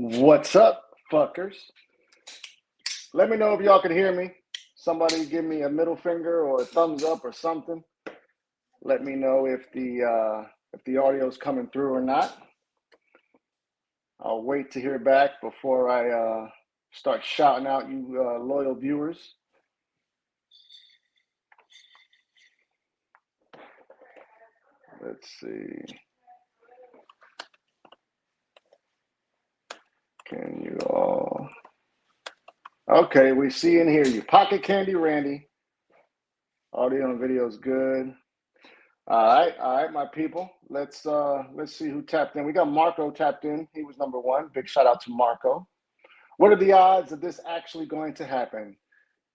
What's up, fuckers? Let me know if y'all can hear me. Somebody give me a middle finger or a thumbs up or something. Let me know if the audio is coming through or not. I'll wait to hear back before I start shouting out you loyal viewers. Let's see. Can you all? Okay, we see and hear you. Pocket Candy Randy. Audio and video is good. All right, my people. Let's see who tapped in. We got Marco tapped in. He was number one. Big shout out to Marco. What are the odds of this actually going to happen?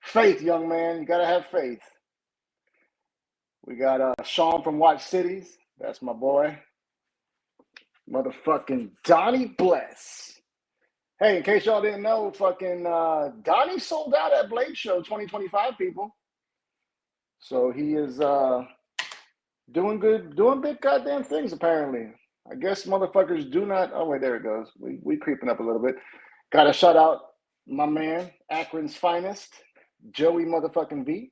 Faith, young man. You gotta have faith. We got Sean from Watch Cities. That's my boy. Motherfucking Donnie Bless. Hey, in case y'all didn't know, fucking Donnie sold out at Blade Show 2025, people. So he is doing good, doing big goddamn things, apparently. I guess motherfuckers do not. Oh, wait, there it goes. We creeping up a little bit. Got to shout out my man, Akron's finest, Joey motherfucking V.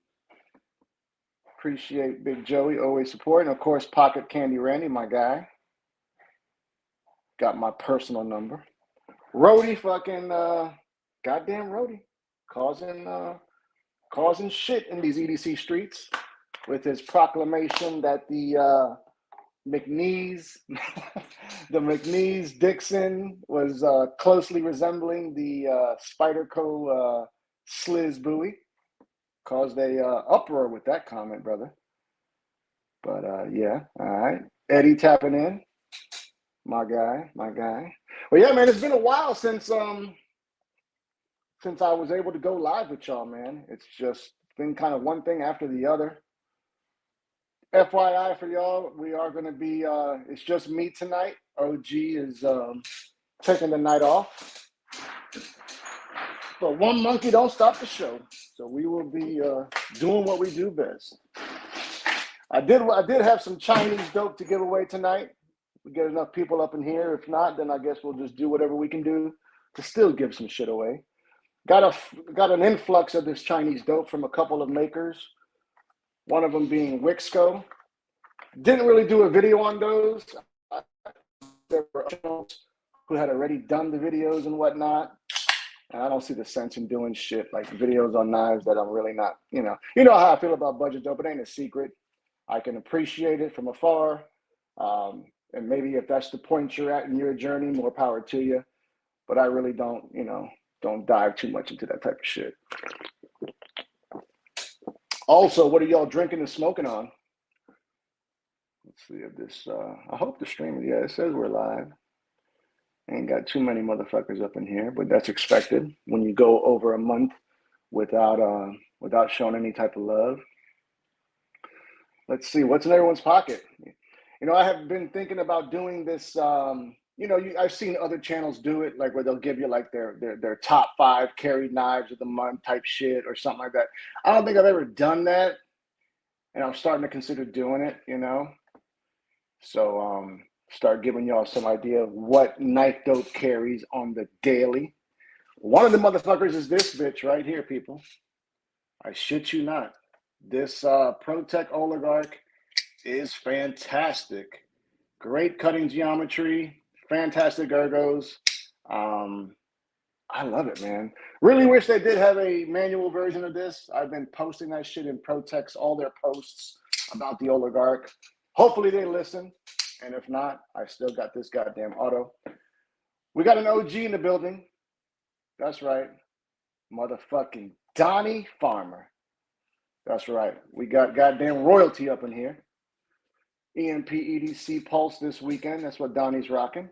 Appreciate Big Joey, always supporting. Of course, Pocket Candy Randy, my guy. Got my personal number. Rody, fucking goddamn Rody, causing shit in these EDC streets with his proclamation that the McNeese, the McNeese Dixon was closely resembling the Spyderco Sliz buoy. Caused a uproar with that comment, brother. But yeah, all right. Eddie tapping in. My guy. Well, yeah, man, it's been a while since I was able to go live with y'all, man. It's just been kind of one thing after the other. FYI for y'all, we are going to be, it's just me tonight. OG is taking the night off. But one monkey don't stop the show. So we will be doing what we do best. I did have some Chinese dope to give away tonight. We get enough people up in here. If not, then I guess we'll just do whatever we can do to still give some shit away. Got an influx of this Chinese dope from a couple of makers. One of them being Wixco. Didn't really do a video on those. There were others who had already done the videos and whatnot. And I don't see the sense in doing shit like videos on knives that I'm really not, you know how I feel about budget dope. It ain't a secret. I can appreciate it from afar. And maybe if that's the point you're at in your journey, more power to you. But I really don't dive too much into that type of shit. Also, what are y'all drinking and smoking on? Let's see if this, I hope the stream, yeah, it says we're live. Ain't got too many motherfuckers up in here, but that's expected when you go over a month without showing any type of love. Let's see, what's in everyone's pocket? I have been thinking about doing this, I've seen other channels do it, like where they'll give you like their top 5 carried knives of the month type shit or something like that. I don't think I've ever done that, and I'm starting to consider doing it, So start giving y'all some idea of what knife dope carries on the daily. One of the motherfuckers is this bitch right here, people. I shit you not. This ProTech Oligarch is fantastic. Great cutting geometry, fantastic ergos. I love it, man. Really wish they did have a manual version of this. I've been posting that shit in ProTech's, all their posts about the Oligarch. Hopefully they listen. And if not, I still got this goddamn auto. We got an OG in the building. That's right. Motherfucking Donnie Farmer. That's right. We got goddamn royalty up in here. EMP EDC Pulse this weekend. That's what Donnie's rocking.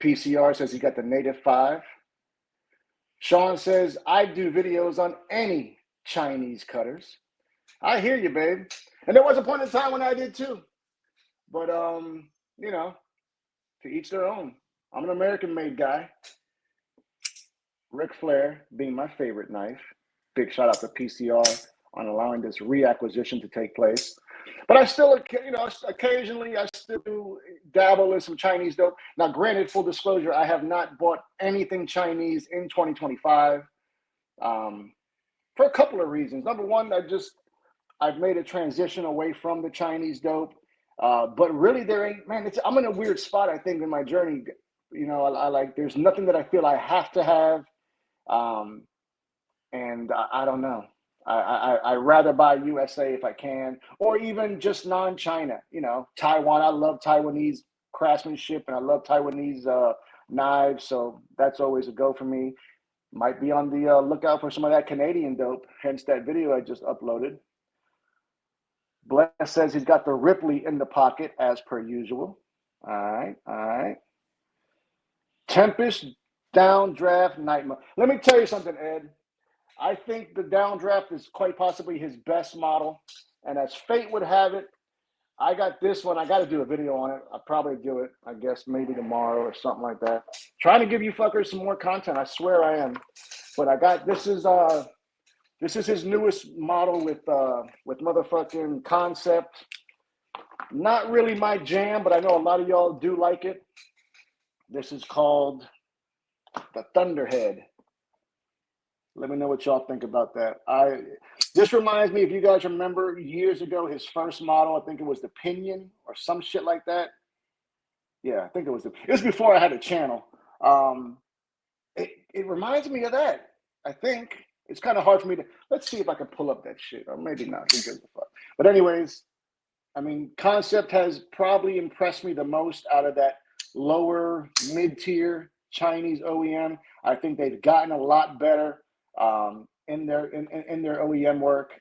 PCR says he got the Native 5. Sean says, I do videos on any Chinese cutters. I hear you, babe. And there was a point in time when I did too. But, to each their own. I'm an American-made guy. Ric Flair being my favorite knife. Big shout out to PCR on allowing this reacquisition to take place. But I still, occasionally I still do dabble in some Chinese dope. Now, granted, full disclosure, I have not bought anything Chinese in 2025 for a couple of reasons. Number one, I've made a transition away from the Chinese dope. But really, there ain't, man, I'm in a weird spot, I think, in my journey. I like, there's nothing that I feel I have to have. And I don't know. I'd rather buy USA if I can, or even just non-China, Taiwan. I love Taiwanese craftsmanship and I love Taiwanese knives. So that's always a go for me. Might be on the lookout for some of that Canadian dope, hence that video I just uploaded. Bless says he's got the Ripley in the pocket as per usual. All right. Tempest Downdraft Nightmare. Let me tell you something, Ed. I think the Downdraft is quite possibly his best model. And as fate would have it, I got this one. I got to do a video on it. I'll probably do it, I guess, maybe tomorrow or something like that. Trying to give you fuckers some more content. I swear I am. But this is his newest model with motherfucking Concept. Not really my jam, but I know a lot of y'all do like it. This is called the Thunderhead. Let me know what y'all think about that. This reminds me, if you guys remember years ago, his first model, I think it was the Pinion or some shit like that. Yeah, I think it was before I had a channel. It reminds me of that. I think it's kind of hard for me to, let's see if I can pull up that shit, or maybe not. Who gives a fuck? But anyways, I mean, Concept has probably impressed me the most out of that lower mid-tier Chinese OEM. I think they've gotten a lot better in their OEM work.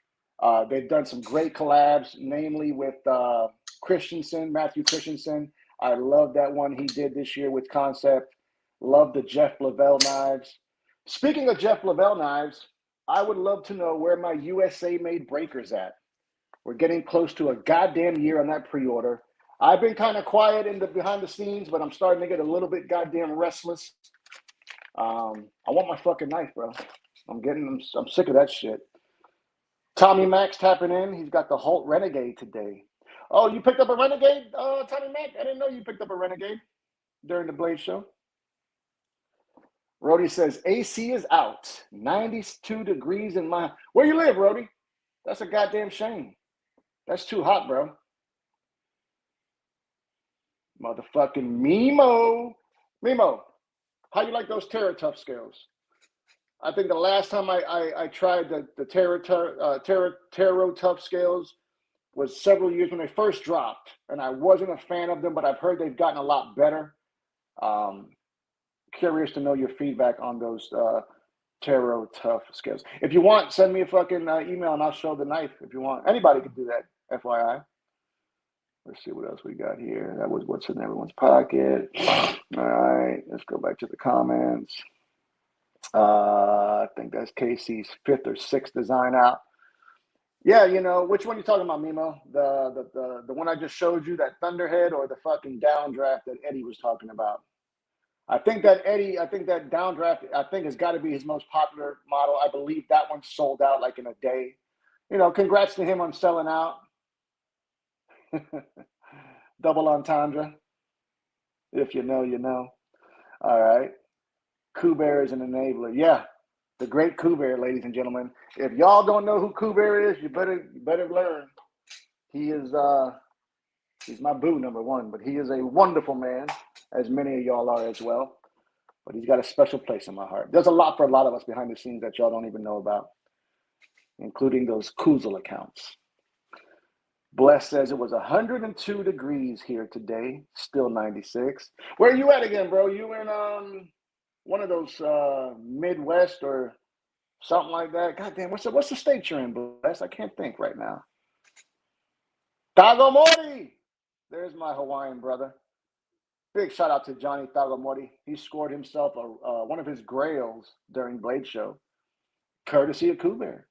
They've done some great collabs, namely with Matthew Christensen. I love that one he did this year with Concept. Love the Jeff Lavelle knives. Speaking of Jeff Lavelle knives, I would love to know where my USA made breakers at. We're getting close to a goddamn year on that pre-order. I've been kind of quiet behind the scenes, but I'm starting to get a little bit goddamn restless. I want my fucking knife, bro. I'm sick of that shit. Tommy Max tapping in. He's got the Holt Renegade today. Oh, you picked up a Renegade, Tommy Mac? I didn't know you picked up a Renegade during the Blade show. Rody says, AC is out. 92 degrees in my... Where you live, Rody? That's a goddamn shame. That's too hot, bro. Motherfucking Mimo. Mimo, how you like those TerraTough scales? I think the last time I tried the TerraTough scales was several years when they first dropped, and I wasn't a fan of them, but I've heard they've gotten a lot better. Curious to know your feedback on those TerraTough scales. If you want, send me a fucking email and I'll show the knife if you want. Anybody can do that, FYI. Let's see what else we got here. That was what's in everyone's pocket. All right, let's go back to the comments. I think that's Casey's 5th or 6th design out. Yeah, which one are you talking about, Mimo? The one I just showed you, that Thunderhead, or the fucking Downdraft that Eddie was talking about? I think that Downdraft, has got to be his most popular model. I believe that one sold out like in a day. Congrats to him on selling out. Double entendre. If you know, you know. All right. Kuber is an enabler. Yeah, the great Kuber, ladies and gentlemen. If y'all don't know who Kuber is, you better learn. He is he's my boo, number one, but he is a wonderful man, as many of y'all are as well. But he's got a special place in my heart. There's a lot for a lot of us behind the scenes that y'all don't even know about, including those Kuzel accounts. Bless says it was 102 degrees here today, still 96. Where are you at again, bro? You in one of those Midwest or something like that? Goddamn, what's the state you're in, Bless? I can't think right now. Tagomori! There's my Hawaiian brother. Big shout out to Johnny Tagomori. He scored himself one of his grails during Blade Show, courtesy of Kuber.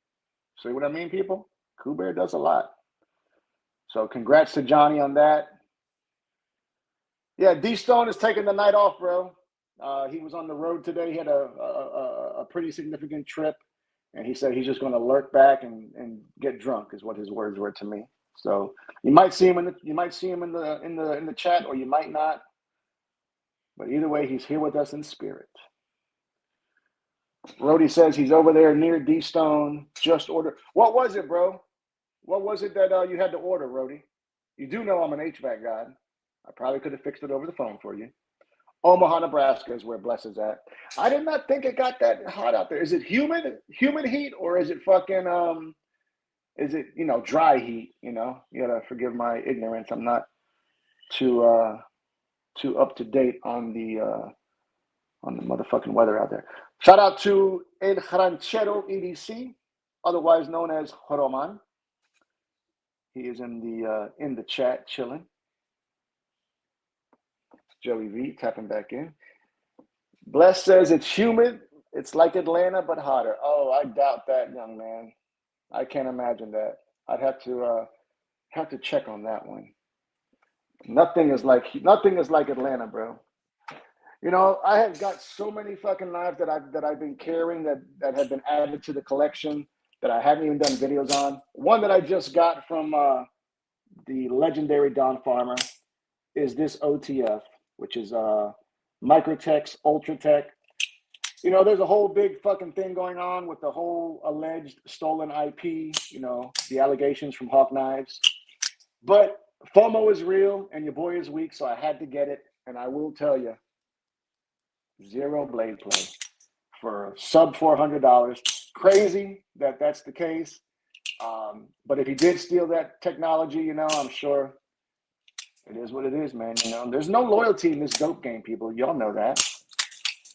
See what I mean, people? Kuber does a lot. So congrats to Johnny on that. Yeah, D Stone is taking the night off, bro. He was on the road today. He had a pretty significant trip, And he said he's just going to lurk back and get drunk, is what his words were to me. So you might see him in the chat, or you might not. But either way, he's here with us in spirit. Rody says he's over there near D Stone. Just ordered. What was it, bro? What was it that you had to order, Rody? You do know I'm an HVAC guy. I probably could have fixed it over the phone for you. Omaha, Nebraska is where Bless is at. I did not think it got that hot out there. Is it humid heat, or is it fucking is it, dry heat? You gotta forgive my ignorance. I'm not too up to date on the motherfucking weather out there. Shout out to El Ranchero EDC, otherwise known as Roman. He is in the chat chilling. Joey V tapping back in. Bless says it's humid. It's like Atlanta but hotter. Oh, I doubt that, young man. I can't imagine that. I'd have to check on that one. Nothing is like Atlanta, bro. I have got so many fucking knives that I've been carrying that have been added to the collection that I haven't even done videos on. One that I just got from the legendary Don Farmer is this OTF, which is Microtex Ultratech. There's a whole big fucking thing going on with the whole alleged stolen IP, the allegations from Hawk Knives. But FOMO is real and your boy is weak, so I had to get it. And I will tell you, zero blade play for sub $400. Crazy that that's the case. But if he did steal that technology, I'm sure it is what it is, man. There's no loyalty in this dope game, people. Y'all know that.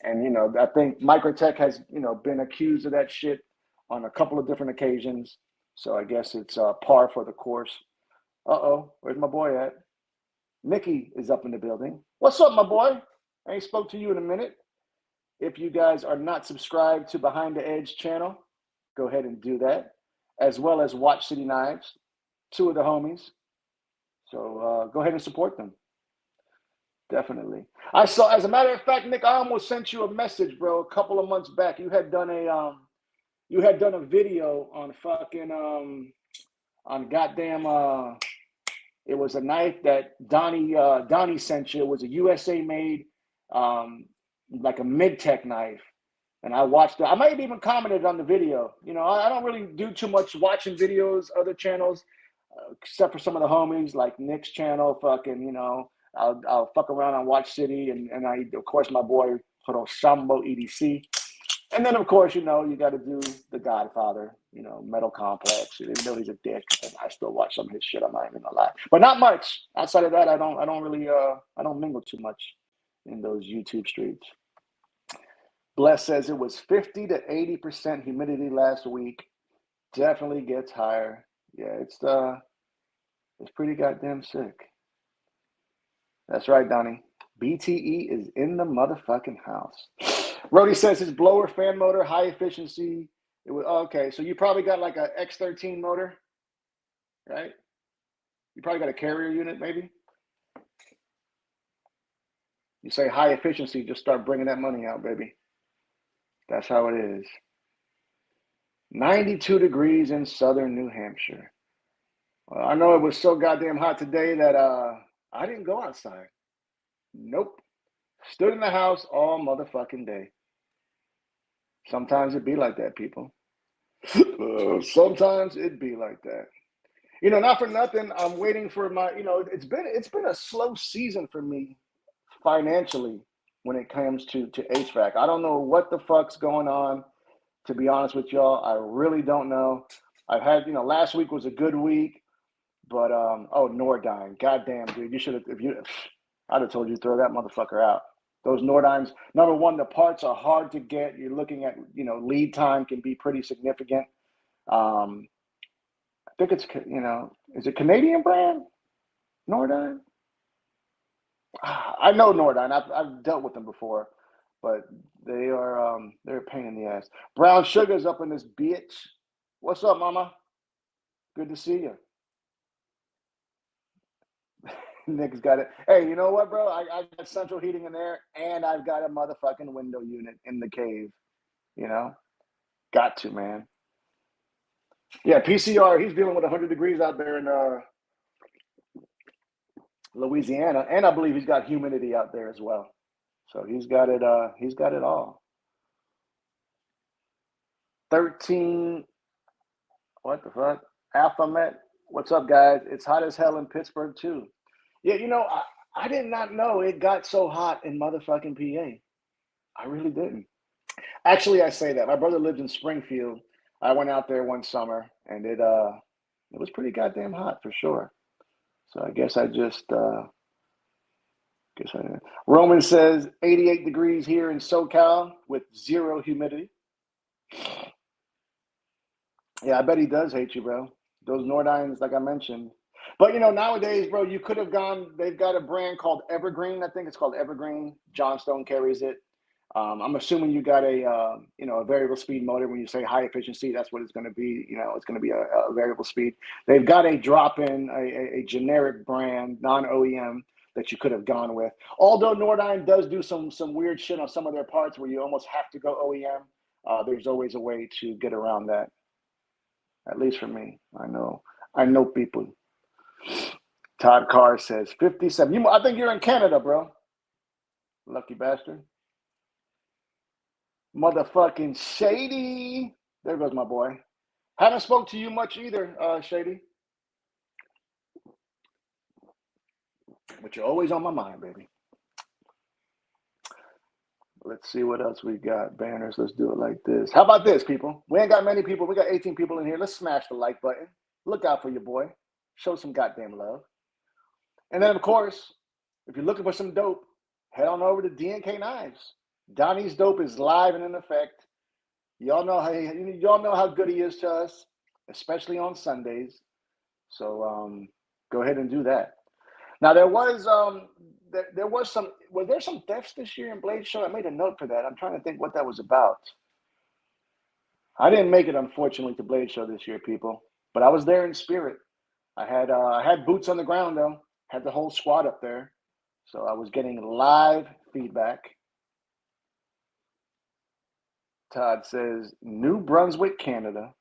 And, I think Microtech has, been accused of that shit on a couple of different occasions. So I guess it's par for the course. Uh-oh, where's my boy at? Mickey is up in the building. What's up, my boy? I ain't spoke to you in a minute. If you guys are not subscribed to Behind the Edge channel, go ahead and do that, as well as Watch City Knives, two of the homies. So go ahead and support them. Definitely. I saw, as a matter of fact, Nick, I almost sent you a message, bro, a couple of months back. You had done a video on fucking on goddamn it was a knife that Donnie sent you. It was a USA made like a mid-tech knife. And I watched it. I might have even commented on the video. I don't really do too much watching videos, other channels, except for some of the homies like Nick's channel, fucking, I'll fuck around on Watch City, and I, of course, my boy Sambo EDC, and then of course you got to do the Godfather, Metal Complex. Even though he's a dick, and I still watch some of his shit. I'm not even gonna lie, but not much. Outside of that, I don't really I don't mingle too much in those YouTube streets. Bless says it was 50 to 80% humidity last week. Definitely gets higher. Yeah, it's pretty goddamn sick. That's right, Donnie. BTE is in the motherfucking house. Rody says his blower fan motor, high efficiency. It was okay. So you probably got like a X13 motor, right? You probably got a carrier unit, maybe. You say high efficiency, just start bringing that money out, baby. That's how it is. 92 degrees in southern New Hampshire. Well, I know it was so goddamn hot today that I didn't go outside. Nope. Stood in the house all motherfucking day. Sometimes it be like that, people. Sometimes it be like that. Not for nothing. I'm waiting for my. It's been a slow season for me financially when it comes to HVAC. I don't know what the fuck's going on. To be honest with y'all, I really don't know. I've had last week was a good week, but Nordyne, goddamn dude, you should have. I'd have told you to throw that motherfucker out. Those Nordynes, number one, the parts are hard to get. You're looking at, lead time can be pretty significant. I think it's, is it Canadian brand? Nordyne? I know Nordyne. I've dealt with them before, but they're a pain in the ass. Brown Sugar's up in this bitch. What's up, mama? Good to see you. Nick's got it. Hey, you know what, bro? I got central heating in there, and I've got a motherfucking window unit in the cave. Got to, man. Yeah, PCR, he's dealing with 100 degrees out there in Louisiana, and I believe he's got humidity out there as well. So he's got it. He's got it all. 13. What the fuck? Alphamet. What's up, guys? It's hot as hell in Pittsburgh too. Yeah, I did not know it got so hot in motherfucking PA. I really didn't. Actually, I say that. My brother lived in Springfield. I went out there one summer, and it was pretty goddamn hot for sure. So I guess I just guess I. Roman says 88 degrees here in SoCal with zero humidity. Yeah, I bet he does hate you, bro. Those Nordines, like I mentioned. But nowadays, bro, you could have gone. They've got a brand called Evergreen. I think it's called Evergreen. Johnstone carries it. I'm assuming you got a variable speed motor. When you say high efficiency, that's what it's going to be. It's going to be a variable speed. They've got a drop-in, a generic brand, non-OEM that you could have gone with. Although Nordine does do some weird shit on some of their parts where you almost have to go OEM. There's always a way to get around that. At least for me, I know people. Todd Carr says 57. I think you're in Canada, bro. Lucky bastard. Motherfucking Shady. There goes my boy. Haven't spoke to you much either, Shady. But you're always on my mind, baby. Let's see what else we got. Banners. Let's do it like this. How about this, people? We ain't got many people. We got 18 people in here. Let's smash the like button. Look out for your boy. Show some goddamn love. And then, of course, if you're looking for some dope, head on over to DNK Knives. Donnie's dope is live and in effect. Y'all know how good he is to us, especially on Sundays. So go ahead and do that. Now was there some thefts this year in Blade Show? I made a note for that. I'm trying to think what that was about. I didn't make it, unfortunately, to Blade Show this year, people, but I was there in spirit. I had boots on the ground though. Had the whole squad up there, so I was getting live feedback. Todd says New Brunswick, Canada.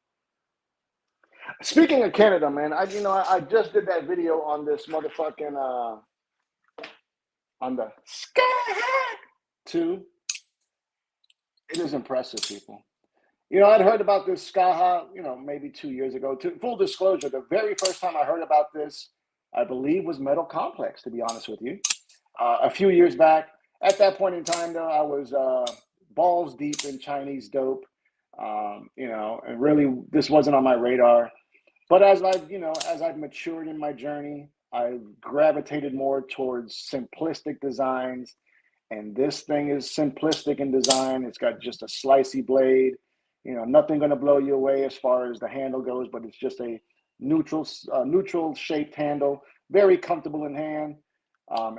Speaking of Canada, man, I just did that video on this motherfucking on the Skyhawk 2. It is impressive, people. I'd heard about this Skyhawk, maybe 2 years ago. Full disclosure, the very first time I heard about this, I believe, was Metal Complex, to be honest with you. A few years back. At that point in time, though, I was balls deep in Chinese dope, and really this wasn't on my radar. But as I've matured in my journey, I've gravitated more towards simplistic designs. And this thing is simplistic in design. It's got just a slicey blade. Nothing going to blow you away as far as the handle goes, but it's just a neutral shaped handle, very comfortable in hand.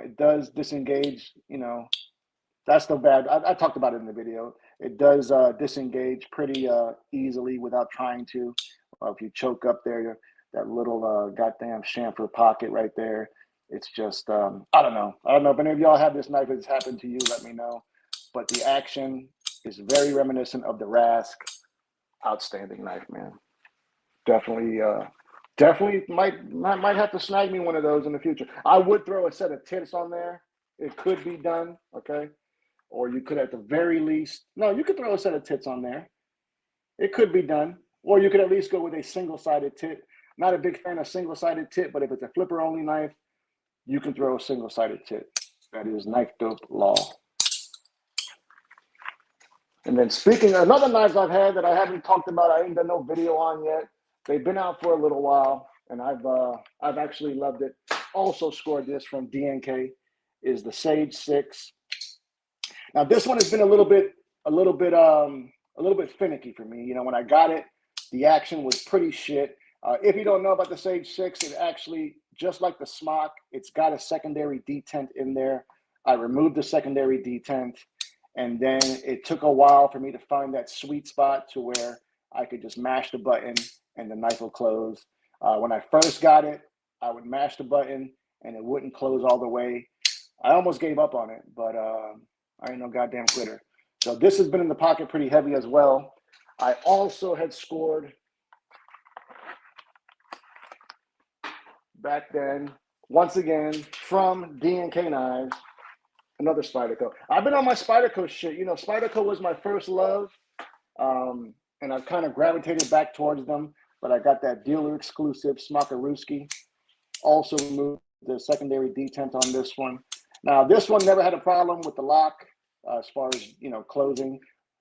It does disengage, that's the bad. I talked about it in the video. It does disengage pretty easily without trying to. If you choke up there, that little goddamn chamfer pocket right there, it's just, I don't know if any of y'all have this knife. If it's happened to you, let me know. But the action is very reminiscent of the Rask. Outstanding knife, man. Definitely might have to snag me one of those in the future. I would throw a set of tits on there. It could be done, okay? Or you could, at the very least, you could throw a set of tits on there. It could be done. Or you could at least go with a single-sided tit. Not a big fan of single-sided tit, but if it's a flipper-only knife, you can throw a single-sided tit. That is knife dope law. And then speaking of another knives I've had that I haven't talked about, I ain't done no video on yet. They've been out for a little while, and I've actually loved it. Also scored this from DNK is the Sage 6. Now this one has been a little bit finicky for me. When I got it, the action was pretty shit. If you don't know about the Sage 6, it actually, just like the Smock, it's got a secondary detent in there. I removed the secondary detent, and then it took a while for me to find that sweet spot to where I could just mash the button and the knife will close. When I first got it, I would mash the button and it wouldn't close all the way. I almost gave up on it, but I ain't no goddamn quitter. So this has been in the pocket pretty heavy as well. I also had scored back then, once again, from D&K Knives, another Spyderco. I've been on my Spyderco shit. You know, Spyderco was my first love, and I've kind of gravitated back towards them, but I got that dealer exclusive Smakarooski. Also moved the secondary detent on this one. Now, this one never had a problem with the lock as far as, you know, closing.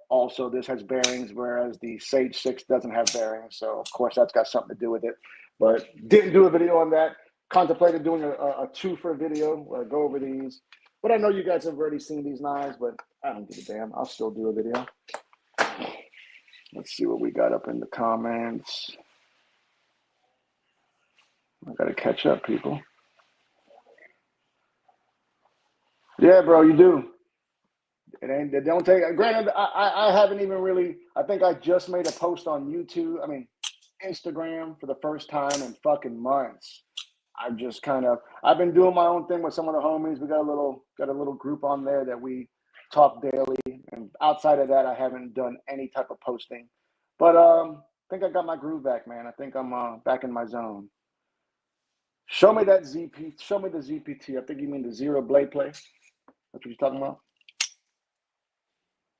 Also, this has bearings, whereas the Sage 6 doesn't have bearings. So, of course, that's got something to do with it. But didn't do a video on that. Contemplated doing a two-for video where I go over these. But I know you guys have already seen these knives, but I don't give a damn. I'll still do a video. Let's see what we got up in the comments. I got to catch up, people. Yeah, bro, you do. It ain't. They don't take. Granted, I haven't even really. I think I just made a post on YouTube. I mean, Instagram for the first time in fucking months. I've just kind of. I've been doing my own thing with some of the homies. We got a little group on there that we talk daily. And outside of that, I haven't done any type of posting. But I think I got my groove back, man. I think I'm back in my zone. Show me that ZP. Show me the ZPT. I think you mean the Zero Blade Play. That's what you're talking about.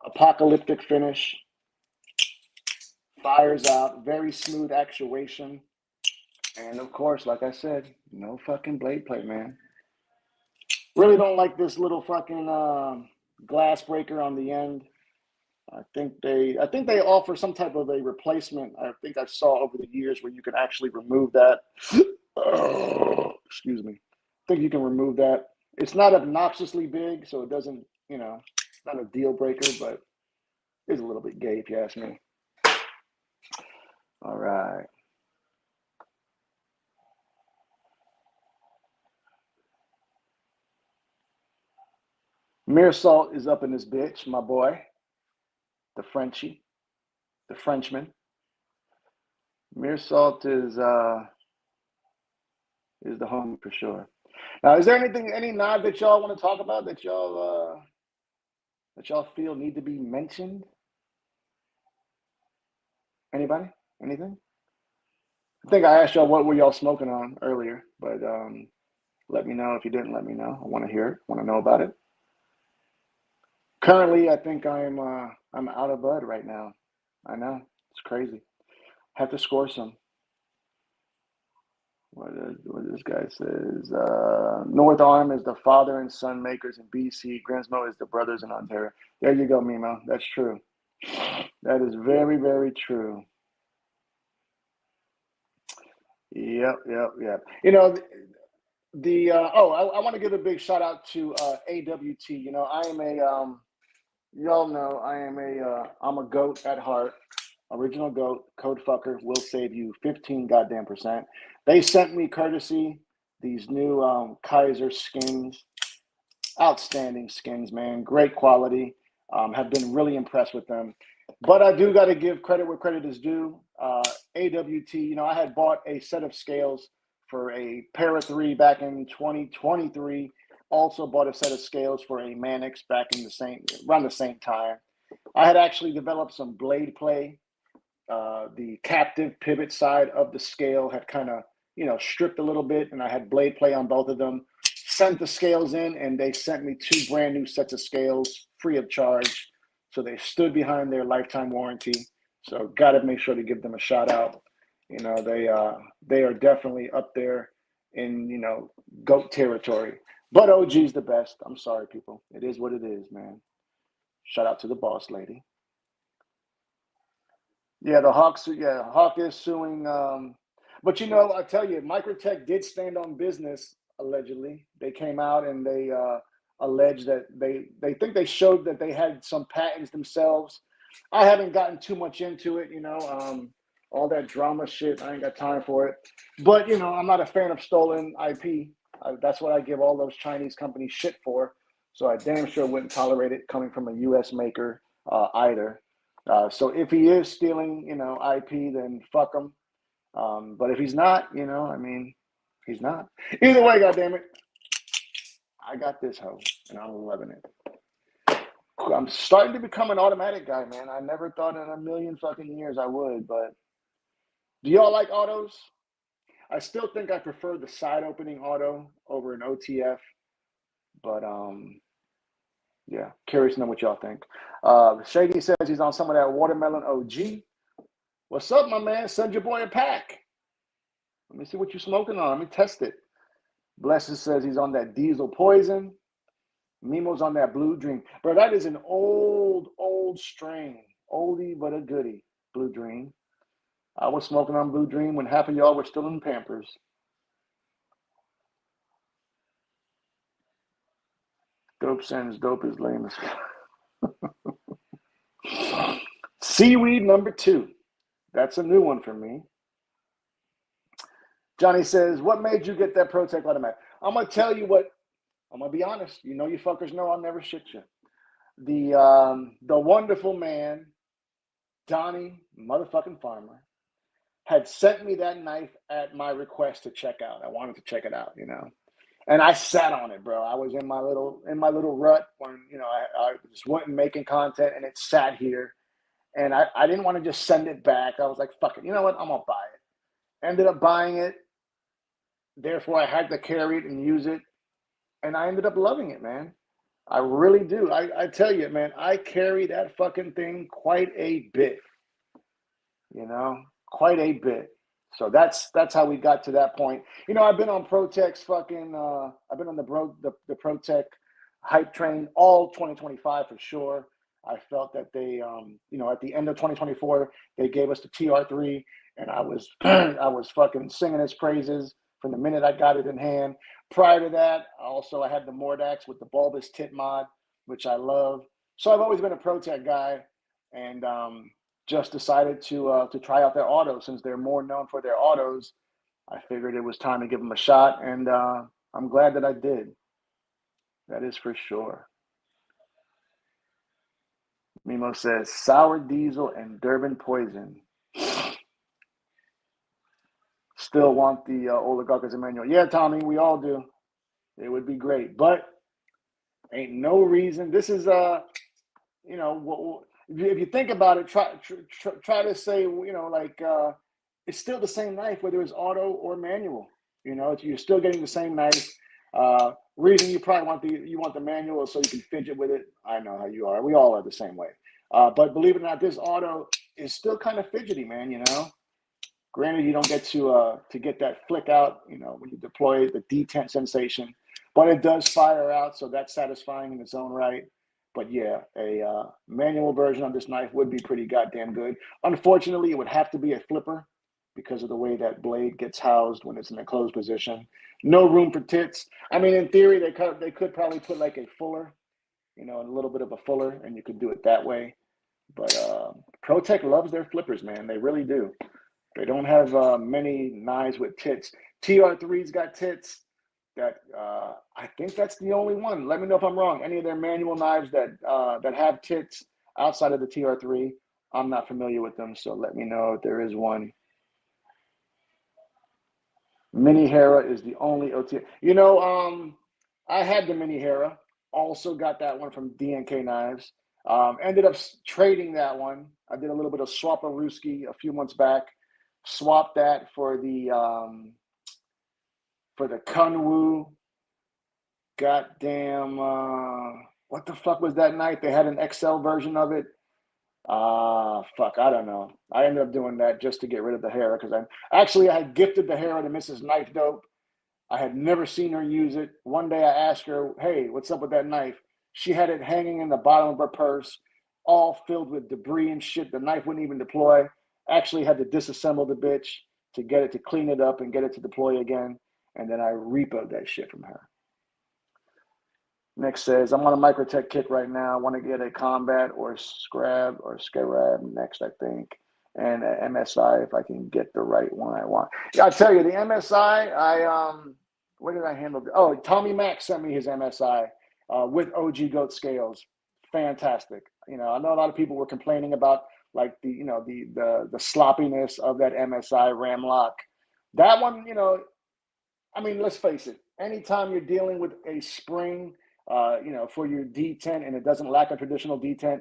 Apocalyptic finish. Fires out. Very smooth actuation. And of course, like I said, no fucking blade plate, man. Really don't like this little fucking glass breaker on the end. I think they offer some type of a replacement. I think I saw over the years where you can actually remove that. Excuse me. I think you can remove that. It's not obnoxiously big, so it doesn't, you know, it's not a deal breaker, but it's a little bit gay if you ask me. All right. Meersalt is up in this bitch, my boy. The Frenchie. The Frenchman. Meersalt is the home for sure. Now, is there any knife that y'all want to talk about that y'all feel need to be mentioned? Anybody? Anything? I think I asked y'all what were y'all smoking on earlier, but let me know if you didn't let me know. I want to hear it. Want to know about it. Currently, I think I'm out of bud right now. I know it's crazy. Have to score some. What this guy says. North Arm is the father and son makers in BC. Grimsmo is the brothers in Ontario. There you go, Mimo. That's true. That is very, very true. Yep. You know, I want to give a big shout out to AWT. You know, I am y'all know I'm a goat at heart. Original goat, code fucker, will save you 15 goddamn %. They sent me courtesy these new Kaiser skins. Outstanding skins, man. Great quality. Have been really impressed with them. But I do got to give credit where credit is due. AWT, you know, I had bought a set of scales for a Para 3 back in 2023. Also bought a set of scales for a Manix back in around the same time. I had actually developed some blade play. The captive pivot side of the scale had kind of, you know, stripped a little bit, and I had blade play on both of them. Sent the scales in, and they sent me 2 brand new sets of scales free of charge. So they stood behind their lifetime warranty. So got to make sure to give them a shout out. You know, they are definitely up there in, you know, GOAT territory. But OG's the best. I'm sorry, people. It is what it is, man. Shout out to the boss lady. Yeah, the Hawks. Yeah, Hawk is suing. But you know, I tell you, Microtech did stand on business. Allegedly, they came out and they alleged that they think they showed that they had some patents themselves. I haven't gotten too much into it. You know, all that drama shit. I ain't got time for it. But you know, I'm not a fan of stolen IP. That's what I give all those Chinese companies shit for. So I damn sure wouldn't tolerate it coming from a U.S. maker either. So if he is stealing, you know, IP, then fuck him. But if he's not, you know, I mean, he's not. Either way, goddammit, I got this hoe, and I'm loving it. I'm starting to become an automatic guy, man. I never thought in a million fucking years I would, but do y'all like autos? I still think I prefer the side opening auto over an OTF, but yeah, curious to know what y'all think. Shady says he's on some of that watermelon OG. What's up, my man? Send your boy a pack. Let me see what you're smoking on. Let me test it. Blessed says he's on that Diesel Poison. Mimo's on that Blue Dream. Bro, that is an old strain. Oldie but a goodie. Blue Dream. I was smoking on Blue Dream when half of y'all were still in Pampers. Dope sends dope is lame as Seaweed number 2. That's a new one for me. Johnny says, what made you get that ProTech automatic? I'm going to tell you what, I'm going to be honest. You know, you fuckers know I'll never shit you. The wonderful man, Donnie motherfucking Farmer, had sent me that knife at my request to check out. I wanted to check it out, you know. And I sat on it, bro. I was in my little rut when, you know, I just wasn't making content, and it sat here. And I didn't want to just send it back. I was like, fuck it. You know what? I'm going to buy it. Ended up buying it. Therefore, I had to carry it and use it. And I ended up loving it, man. I really do. I tell you, man, I carry that fucking thing quite a bit. You know, quite a bit. So that's how we got to that point. You know, I've been on ProTech's fucking. I've been on the ProTech hype train all 2025 for sure. I felt that they, you know, at the end of 2024, they gave us the TR3, and I was I was fucking singing its praises from the minute I got it in hand. Prior to that, I had the Mordax with the bulbous tit mod, which I love. So I've always been a ProTech guy, and just decided to try out their autos. Since they're more known for their autos, I figured it was time to give them a shot, and I'm glad that I did. That is for sure. Mimo says, Sour Diesel and Durban Poison. Still want the Oligarch as a manual. Yeah, Tommy, we all do. It would be great, but ain't no reason. This is, you know, if you think about it, try to say, you know, like, it's still the same knife, whether it's auto or manual. You know, you're still getting the same knife. Reason you probably want the manual is so you can fidget with it. I know how you are. We all are the same way. But believe it or not, this auto is still kind of fidgety, man. You know, granted, you don't get to get that flick out, you know, when you deploy the detent sensation, but it does fire out, so that's satisfying in its own right. But yeah, a manual version of this knife would be pretty goddamn good. Unfortunately, it would have to be a flipper because of the way that blade gets housed when it's in a closed position. No room for tits. I mean, in theory, they could probably put like a fuller, you know, a little bit of a fuller, and you could do it that way. But ProTech loves their flippers, man. They really do. They don't have many knives with tits. TR3's got tits. That I think that's the only one. Let me know if I'm wrong. Any of their manual knives that have tits outside of the TR3, I'm not familiar with them. So let me know if there is one. Mini Hera is the only OT. You know, I had the Mini Hera. Also got that one from DNK Knives. Ended up trading that one. I did a little bit of Swaparooski a few months back. Swapped that for the Kunwu. Goddamn, what the fuck was that knife? They had an XL version of it. Fuck, I don't know. I ended up doing that just to get rid of the Hera because I had gifted the Hera to Mrs. Knife Dope. I had never seen her use it. One day I asked her, hey, what's up with that knife? She had it hanging in the bottom of her purse, all filled with debris and shit. The knife wouldn't even deploy. Actually had to disassemble the bitch to get it to clean it up and get it to deploy again. And then I repoed that shit from her. Nick says, I'm on a Microtech kick right now. I want to get a Combat or Scarab next, I think. And an MSI if I can get the right one I want. Yeah, I'll tell you, the MSI, where did I handle? Oh, Tommy Mack sent me his MSI with OG Goat scales. Fantastic. You know, I know a lot of people were complaining about like the sloppiness of that MSI ram lock. That one, you know, I mean, let's face it. Anytime you're dealing with a spring for your detent, and it doesn't lack a traditional detent,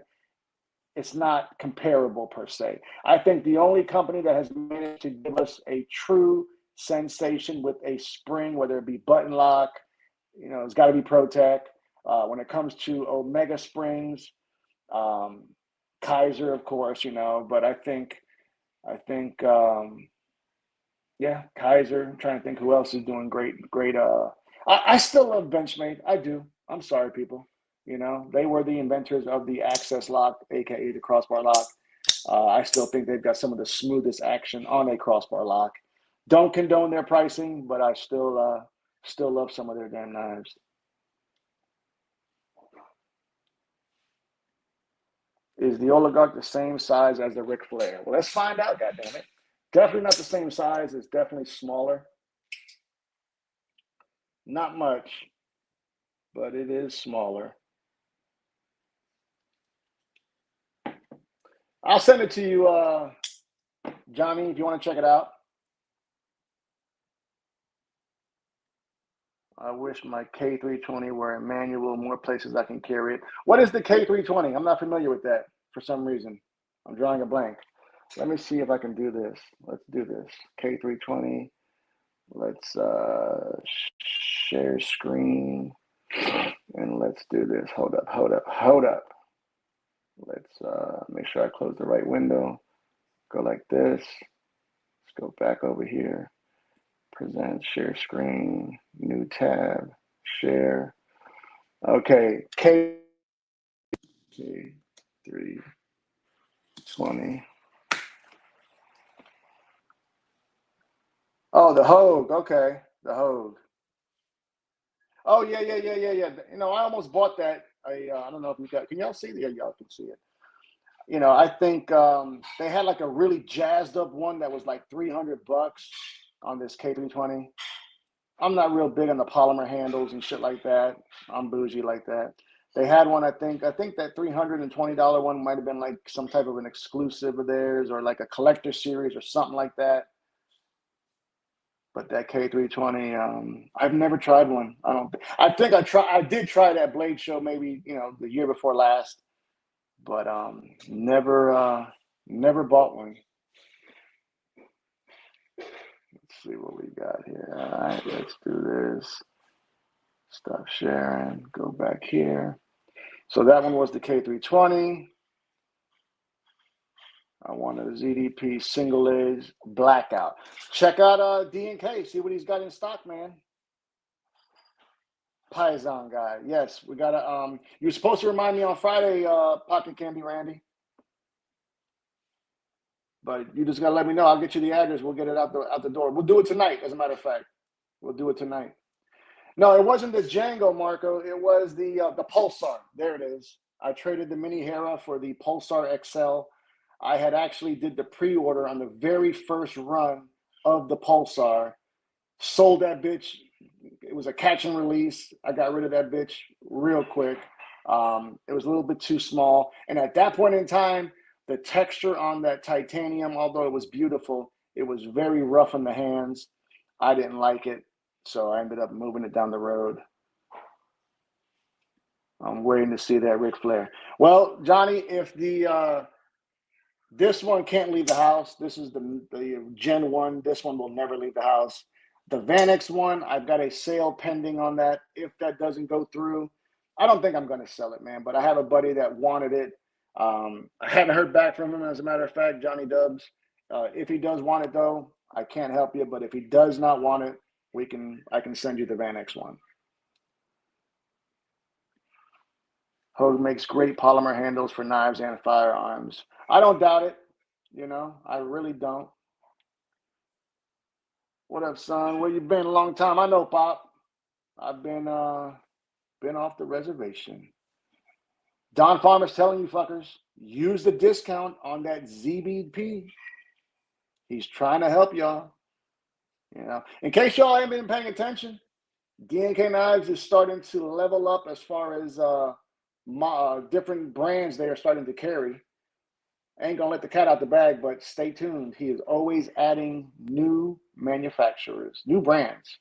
it's not comparable per se. I think the only company that has managed to give us a true sensation with a spring, whether it be button lock, it's got to be ProTech. When it comes to Omega springs, Kaiser, of course, but I think, yeah, Kaiser. I'm trying to think who else is doing great. I still love Benchmade. I do. I'm sorry, people. They were the inventors of the access lock, aka the crossbar lock. I still think they've got some of the smoothest action on a crossbar lock. Don't condone their pricing, but I still love some of their damn knives. Is the Oligarch the same size as the Ric Flair? Well, let's find out, goddammit. Definitely not the same size. It's definitely smaller. Not much, but it is smaller. I'll send it to you, Johnny, if you want to check it out. I wish my K320 were in manual, more places I can carry it. What is the K320? I'm not familiar with that for some reason. I'm drawing a blank. Let me see if I can do this. Let's do this. K320. Let's share screen. And let's do this. Hold up. Let's make sure I close the right window. Go like this. Let's go back over here. Present, share screen, new tab, share. Okay, K320. Oh, the Hogue. Okay, the Hogue. Oh yeah. I almost bought that. I don't know if you got. Can y'all see it? Yeah, y'all can see it. I think they had like a really jazzed up one that was like $300 on this K320. I'm not real big on the polymer handles and shit like that. I'm bougie like that. They had one, I think that $320 one might have been like some type of an exclusive of theirs or like a collector series or something like that. But that K320, I've never tried one. I did try that Blade Show maybe, the year before last, but never bought one. Let's see what we got here. All right, let's do this. Stop sharing, go back here. So that one was the K320. I wanted a ZDP single edge blackout. Check out D&K, see what he's got in stock, man. Paisan guy. Yes, we got to you're supposed to remind me on Friday, Pocket Candy Randy. But you just gotta let me know. I'll get you the address. We'll get it out the door. We'll do it tonight, as a matter of fact. We'll do it tonight. No, it wasn't the Django, Marco. It was the Pulsar. There it is. I traded the Mini Hera for the Pulsar XL. I had actually did the pre-order on the very first run of the Pulsar. Sold that bitch. It was a catch and release. I got rid of that bitch real quick. It was a little bit too small. And at that point in time, the texture on that titanium, although it was beautiful, it was very rough in the hands. I didn't like it. So I ended up moving it down the road. I'm waiting to see that Ric Flair. Well, Johnny, if this one can't leave the house, this is the Gen 1. This one will never leave the house. The Vanex one, I've got a sale pending on that. If that doesn't go through, I don't think I'm going to sell it, man. But I have a buddy that wanted it. I haven't heard back from him, as a matter of fact, Johnny Dubs. If he does want it, though, I can't help you. But if he does not want it, I can send you the Vanex one. Hogue makes great polymer handles for knives and firearms. I don't doubt it. I really don't. What up, son? Where you been? A long time. I know, Pop. I've been off the reservation. Don Farmer's telling you fuckers, use the discount on that ZBP. He's trying to help y'all. In case y'all ain't been paying attention, D&K Knives is starting to level up as far as different brands they are starting to carry. I ain't gonna let the cat out the bag, but stay tuned. He is always adding new manufacturers, new brands.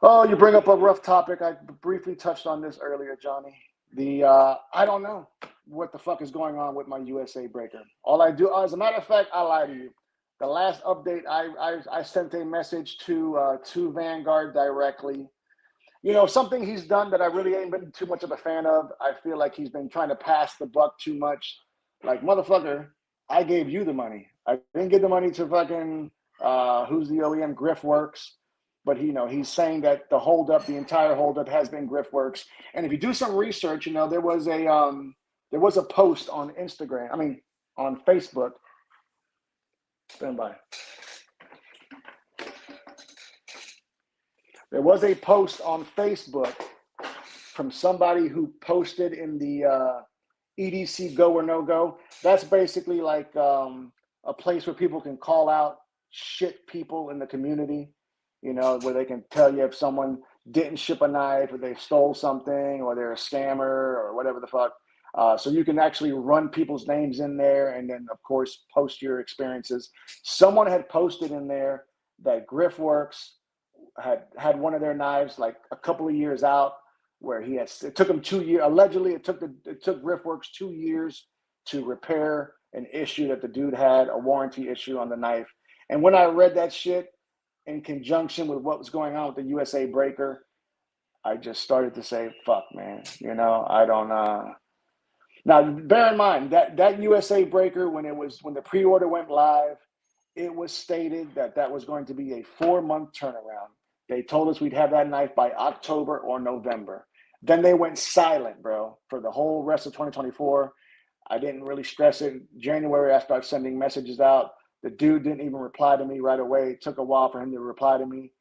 Oh, you bring up a rough topic. I briefly touched on this earlier, Johnny. I don't know what the fuck is going on with my USA breaker. All I do, as a matter of fact, I lie to you. The last update, I sent a message to Vanguard directly. You know, something he's done that I really ain't been too much of a fan of. I feel like he's been trying to pass the buck too much. Like, motherfucker, I gave you the money. I didn't give the money to fucking who's the OEM, Griffworks. But he's saying that the entire holdup has been Griffworks. And if you do some research, there was a post on Instagram. I mean, on Facebook. Stand by. There was a post on Facebook from somebody who posted in the EDC Go or No Go. That's basically like a place where people can call out shit people in the community, where they can tell you if someone didn't ship a knife or they stole something or they're a scammer or whatever the fuck. So you can actually run people's names in there and then, of course, post your experiences. Someone had posted in there that Griffworks had one of their knives like a couple of years out, where it took him 2 years. Allegedly, it took Griffworks 2 years to repair an issue that the dude had, a warranty issue on the knife. And when I read that shit in conjunction with what was going on with the USA breaker, I just started to say, fuck, man. I don't Now, bear in mind that USA breaker, when the pre-order went live, it was stated that was going to be a 4-month turnaround. They told us we'd have that knife by October or November. Then they went silent, bro, for the whole rest of 2024. I didn't really stress it. January, I started sending messages out. The dude didn't even reply to me right away. It took a while for him to reply to me.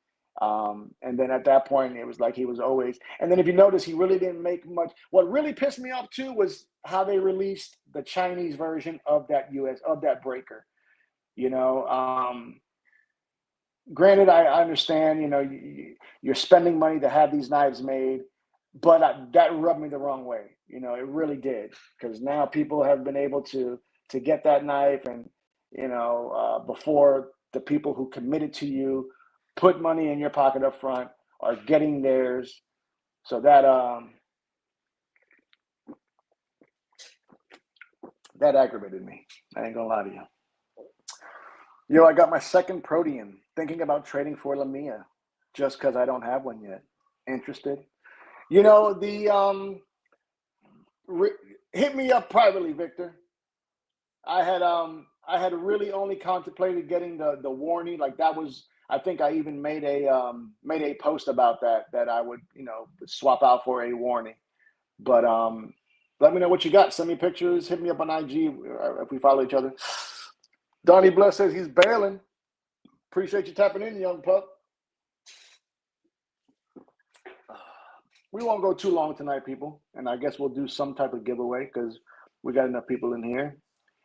And then at that point, it was like he was always. And then if you notice, he really didn't make much. What really pissed me off too was how they released the Chinese version of that breaker. Granted, I understand. You're spending money to have these knives made, but that rubbed me the wrong way. It really did, because now people have been able to get that knife, and before the people who committed to you, put money in your pocket up front, are getting theirs. So that aggravated me. I ain't gonna lie to you. Yo, I got my second Protean. Thinking about trading for Lamia, just because I don't have one yet. Interested? Hit me up privately, Victor. I had really only contemplated getting the warranty. Like, that was, I think I even made a post about that I would swap out for a warranty. But let me know what you got. Send me pictures. Hit me up on IG if we follow each other. Donnie Bless says he's bailing. Appreciate you tapping in, young pup. We won't go too long tonight, people. And I guess we'll do some type of giveaway because we got enough people in here.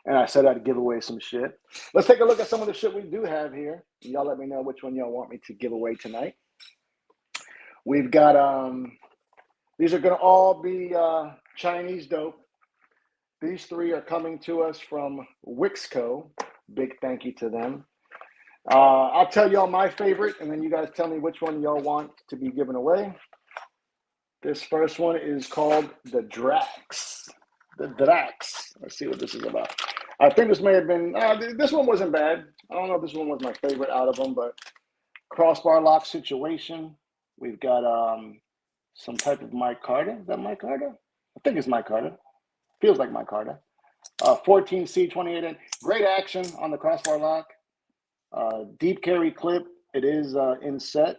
And I said I'd give away some shit. Let's take a look at some of the shit we do have here. Y'all let me know which one y'all want me to give away tonight. We've got, these are going to all be Chinese dope. These 3 are coming to us from Wixco. Big thank you to them. I'll tell y'all my favorite, and then you guys tell me which one y'all want to be given away. This first one is called the Drax. The Drax. Let's see what this is about. I think this may have been, this one wasn't bad. I don't know if this one was my favorite out of them, but crossbar lock situation. We've got some type of micarta. Is that micarta? I think it's micarta. Feels like micarta. 14C 28N. Great action on the crossbar lock. Deep carry clip. It is inset.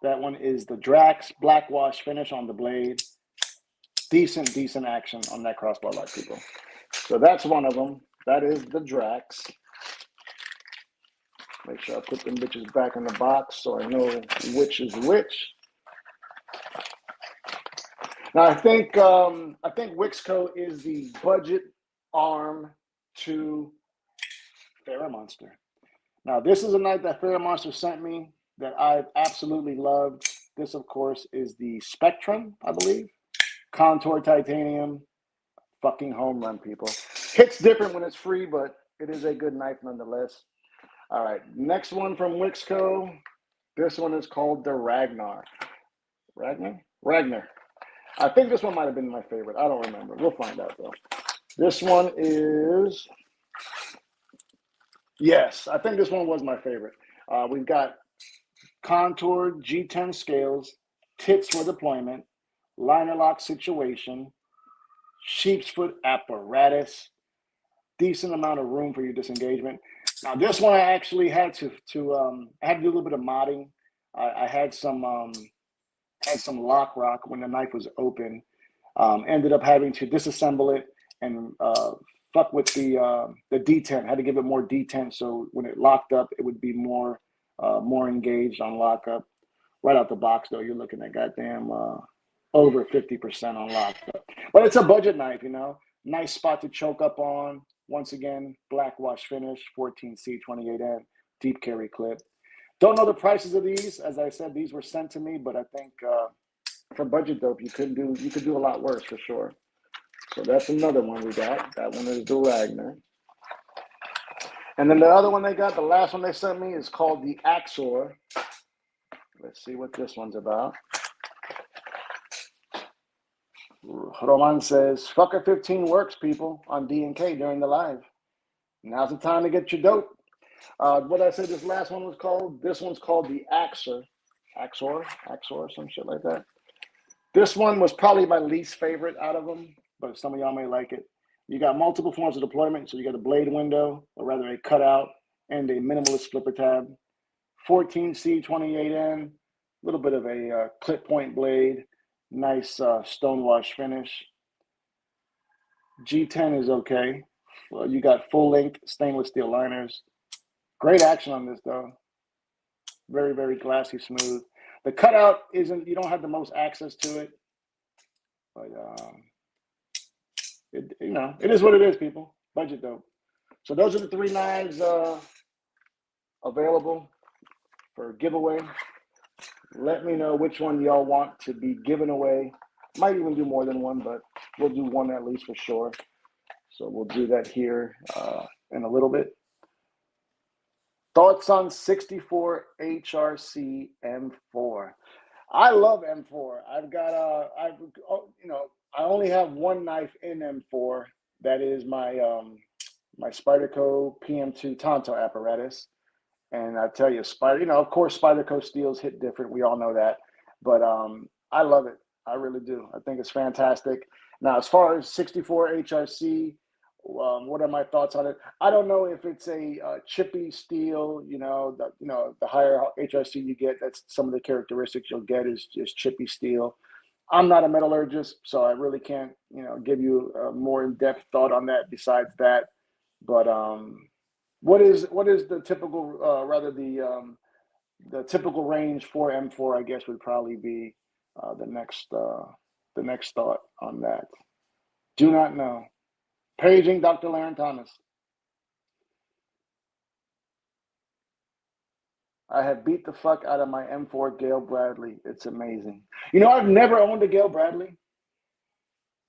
That one is the Drax black wash finish on the blade. Decent action on that crossbar lock, people. So that's one of them. That is the Drax. Make sure I put them bitches back in the box so I know which is which. Now I think Wixco is the budget arm to Faramonster. Now this is a knife that Faramonster sent me that I've absolutely loved. This, of course, is the Spectrum, I believe. Contour titanium. Fucking home run, people. Hits different when it's free, but it is a good knife nonetheless. All right, next one from Wixco. This one is called the Ragnar. Ragnar. I think this one might have been my favorite. I don't remember. We'll find out though. This one is, yes, I think this one was my favorite. We've got contoured G10 scales, tits for deployment, liner lock situation, sheep's foot apparatus, decent amount of room for your disengagement. Now this one I actually had to I had to do a little bit of modding. I had some lock rock when the knife was open. Ended up having to disassemble it and fuck with the detent. Had to give it more detent so when it locked up, it would be more engaged on lockup. Right out the box though, you're looking at goddamn over 50% on lockup. But it's a budget knife, you know. Nice spot to choke up on. Once again, black wash finish, 14C 28N, deep carry clip. Don't know the prices of these. As I said, these were sent to me, but I think for budget dope, you could do a lot worse for sure. So that's another one we got. That one is the Ragnar. And then the other one they got, the last one they sent me is called the Axor. Let's see what this one's about. Roman says, fucker 15 works, people, on D&K during the live. Now's the time to get your dope. What I said this last one was called, this one's called the Axor, some shit like that. This one was probably my least favorite out of them, but some of y'all may like it. You got multiple forms of deployment, so you got a blade window, or rather a cutout, and a minimalist flipper tab. 14C 28N, a little bit of a clip point blade, nice stonewash finish. G10 is okay. You got full length stainless steel liners. Great action on this though. Very, very glassy smooth. The cutout isn't, you don't have the most access to it, but it is what it is, people. Budget dope. So those are the three knives available for giveaway. Let me know which one y'all want to be given away. Might even do more than one, but we'll do one at least for sure. So we'll do that here in a little bit. Thoughts on 64 HRC M4? I love M4. I've got I only have one knife in M4. That is my my Spyderco PM2 Tonto apparatus. And I tell you, of course, Spyderco steels hit different. We all know that. But I love it. I really do. I think it's fantastic. Now, as far as 64 HRC, what are my thoughts on it? I don't know if it's a chippy steel. The higher HRC you get, that's some of the characteristics you'll get is chippy steel. I'm not a metallurgist, so I really can't, give you a more in-depth thought on that. Besides that, but what is the typical, the typical range for M4? I guess would probably be the next thought on that. Do not know. Paging Dr. Laren Thomas. I have beat the fuck out of my M4 Gale Bradley. It's amazing. I've never owned a Gale Bradley.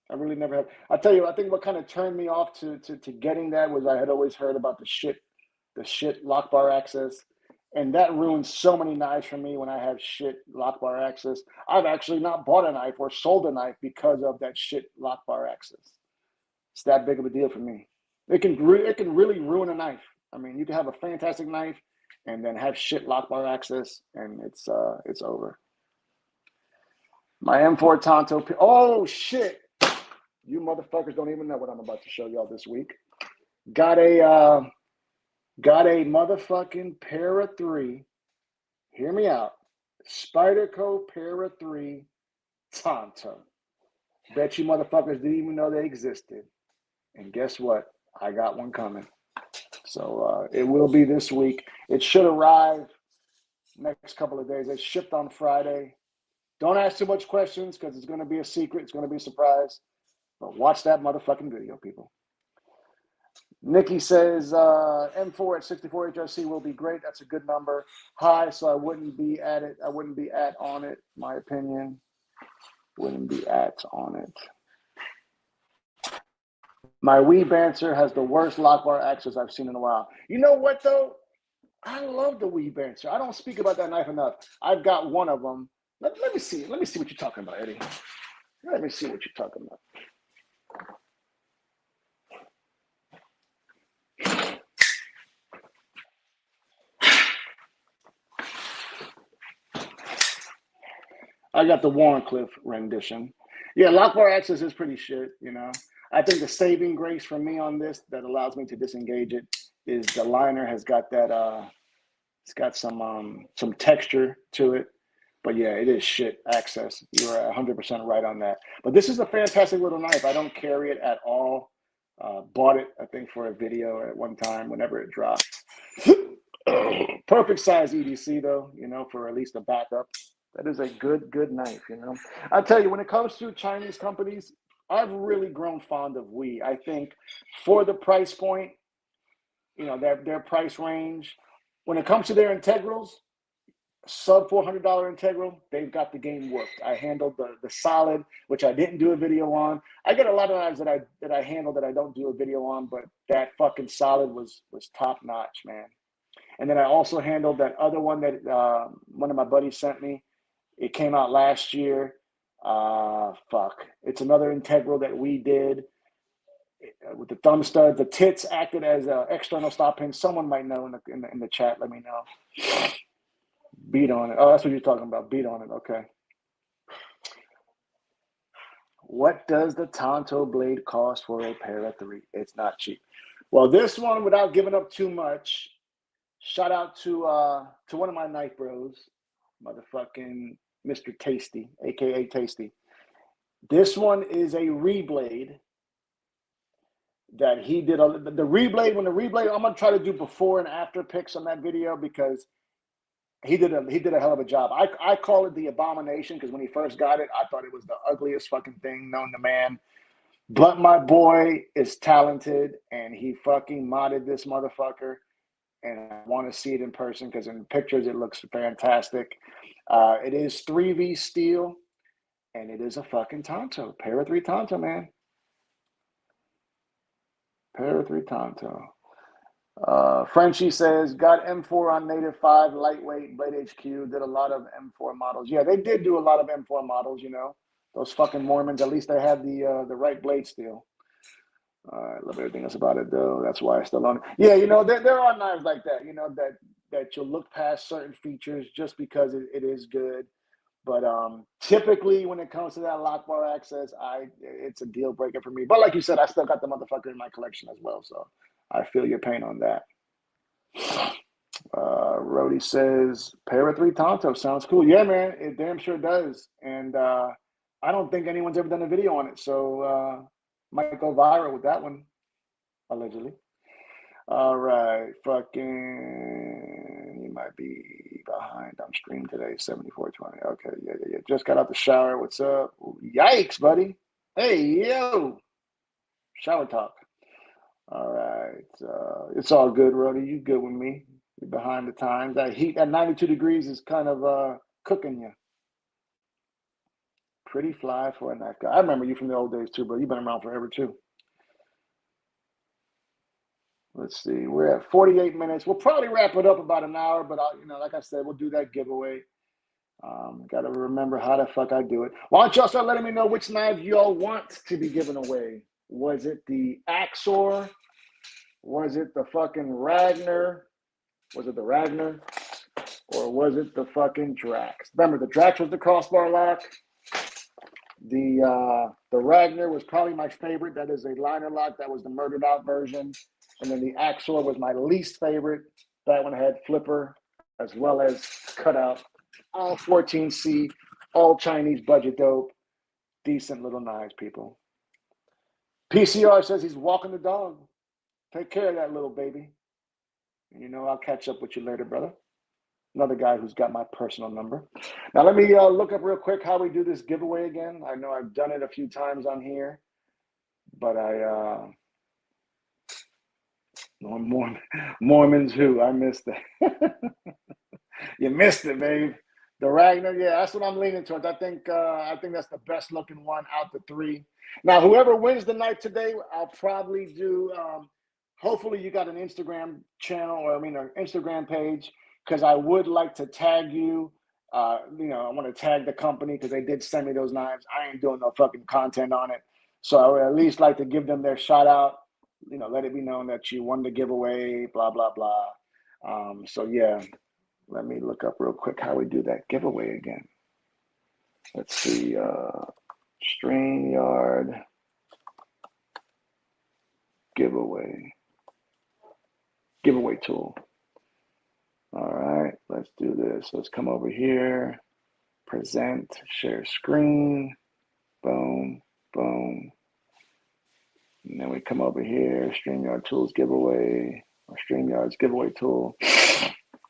I really never have. I tell you, I think what kind of turned me off to getting that was I had always heard about the shit lock bar access. And that ruins so many knives for me when I have shit lock bar access. I've actually not bought a knife or sold a knife because of that shit lock bar access. It's that big of a deal for me. It can really ruin a knife. I mean, you can have a fantastic knife and then have shit lock bar access, and it's over. My M4 Tonto. Oh shit! You motherfuckers don't even know what I'm about to show y'all this week. Got a motherfucking Para 3. Hear me out. Spyderco Para 3 Tonto. Bet you motherfuckers didn't even know they existed. And guess what? I got one coming. So it will be this week. It should arrive next couple of days. It shipped on Friday. Don't ask too much questions because it's going to be a secret. It's going to be a surprise. But watch that motherfucking video, people. Nikki says M4 at 64 HRC will be great. That's a good number. High, so I wouldn't be at it. I wouldn't be at on it. My opinion. Wouldn't be at on it. My Wee Banter has the worst lock bar access I've seen in a while. You know what though? I love the Wee Bench. I don't speak about that knife enough. I've got one of them. Let me see. Let me see what you're talking about, Eddie. Let me see what you're talking about. I got the Warncliffe rendition. Yeah, Lockbar Access is pretty shit, you know. I think the saving grace for me on this that allows me to disengage it is the liner has got that it's got some texture to it. But yeah, it is shit access. You're 100% right on that. But this is a fantastic little knife. I don't carry it at all. Bought it, I think, for a video at one time whenever it dropped. Perfect size EDC though, you know, for at least a backup. That is a good knife, you know. I tell you, when it comes to Chinese companies, I've really grown fond of Wee. I think for the price point, you know, their price range, when it comes to their integrals, sub $400 integral, they've got the game worked. I handled the solid, which I didn't do a video on. I get a lot of knives that I handle that I don't do a video on, but that fucking solid was top notch, man. And then I also handled that other one that one of my buddies sent me. It came out last year. It's another integral that we did with the thumb studs. The tits acted as an external stop pin. Someone might know in the chat. Let me know. Beat on it. Oh, that's what you're talking about. Beat on it. Okay. What does the Tonto blade cost for a Para 3? It's not cheap. Well, this one, without giving up too much, shout out to one of my knife bros, motherfucking Mr. Tasty, aka Tasty. This one is a reblade that he did. The reblade, I'm gonna try to do before and after pics on that video because he did a hell of a job. I call it the abomination because when he first got it, I thought it was the ugliest fucking thing known to man. But my boy is talented and he fucking modded this motherfucker. And I want to see it in person because in pictures it looks fantastic. It is 3V steel, and it is a fucking Tonto. Para 3 Tonto, man. Para 3 Tonto. Frenchie says, got M4 on Native 5, lightweight, Blade HQ, did a lot of M4 models. Yeah, they did do a lot of M4 models, you know. Those fucking Mormons, at least they had the right blade steel. I love everything else about it, though. That's why I still own it. Yeah, you know, there are knives like that, you know, that you'll look past certain features just because it is good. But typically, when it comes to that lock bar access, it's a deal breaker for me. But like you said, I still got the motherfucker in my collection as well, so I feel your pain on that. Rody says, Para 3 Tonto sounds cool. Yeah, man, it damn sure does. And I don't think anyone's ever done a video on it, so might go viral with that one, allegedly. All right, fucking, you might be behind on stream today, 7420. Okay, yeah. Just got out the shower. What's up? Yikes, buddy. Hey, yo. Shower talk. All right, it's all good, Rody. You good with me? You're behind the times. That heat at 92 degrees is kind of cooking you. Pretty fly for a knife guy. I remember you from the old days too, bro. You've been around forever too. Let's see. We're at 48 minutes. We'll probably wrap it up about an hour, but like I said, we'll do that giveaway. Got to remember how the fuck I do it. Why don't y'all start letting me know which knives y'all want to be given away? Was it the Axor? Was it the fucking Ragnar? Was it the Ragnar? Or was it the fucking Drax? Remember, the Drax was the crossbar lock. The Ragnar was probably my favorite. That is a liner lock. That was the murdered out version. And then the Axor was my least favorite. That one had flipper as well as cutout. All 14C, all Chinese budget dope. Decent little knives, people. PCR says he's walking the dog. Take care of that little baby. And I'll catch up with you later, brother. Another guy who's got my personal number. Now, let me look up real quick how we do this giveaway again. I know I've done it a few times on here, but Mormons who? I missed that. You missed it, babe. The Ragnar, yeah, that's what I'm leaning towards. I think that's the best looking one out the three. Now, whoever wins the night today, I'll probably do hopefully you got an Instagram channel, or an Instagram page, because I would like to tag you. I want to tag the company because they did send me those knives. I ain't doing no fucking content on it. So I would at least like to give them their shout out, let it be known that you won the giveaway, blah, blah, blah. So yeah, let me look up real quick how we do that giveaway again. Let's see, StreamYard giveaway tool. All right, let's do this. Let's come over here, present, share screen, boom, boom. And then we come over here, StreamYard tools giveaway, or StreamYard's giveaway tool.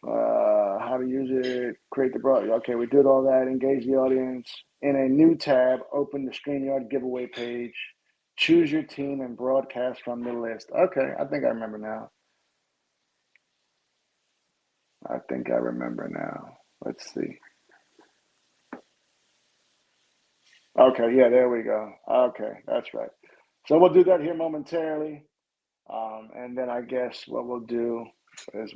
How to use it, create the broad. Okay, we did all that, engage the audience. In a new tab, open the StreamYard giveaway page, choose your team and broadcast from the list. Okay, I think I remember now. Let's see. Okay, yeah, there we go. Okay, that's right. So we'll do that here momentarily. And then I guess what we'll do is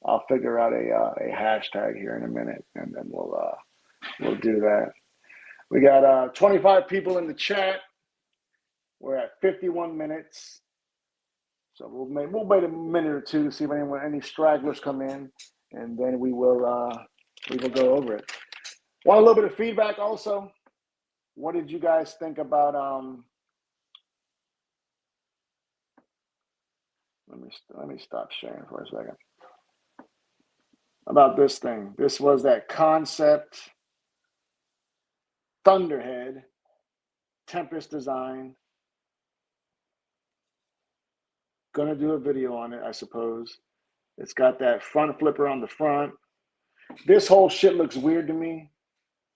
I'll figure out a hashtag here in a minute, and then we'll do that. We got 25 people in the chat. We're at 51 minutes. So we'll wait a minute or two to see if any stragglers come in, and then we will go over it. Want a little bit of feedback also? What did you guys think about let me stop sharing for a second. About this thing. This was that Concept Thunderhead Tempest design. Gonna do a video on it, I suppose. It's got that front flipper on the front. This whole shit looks weird to me.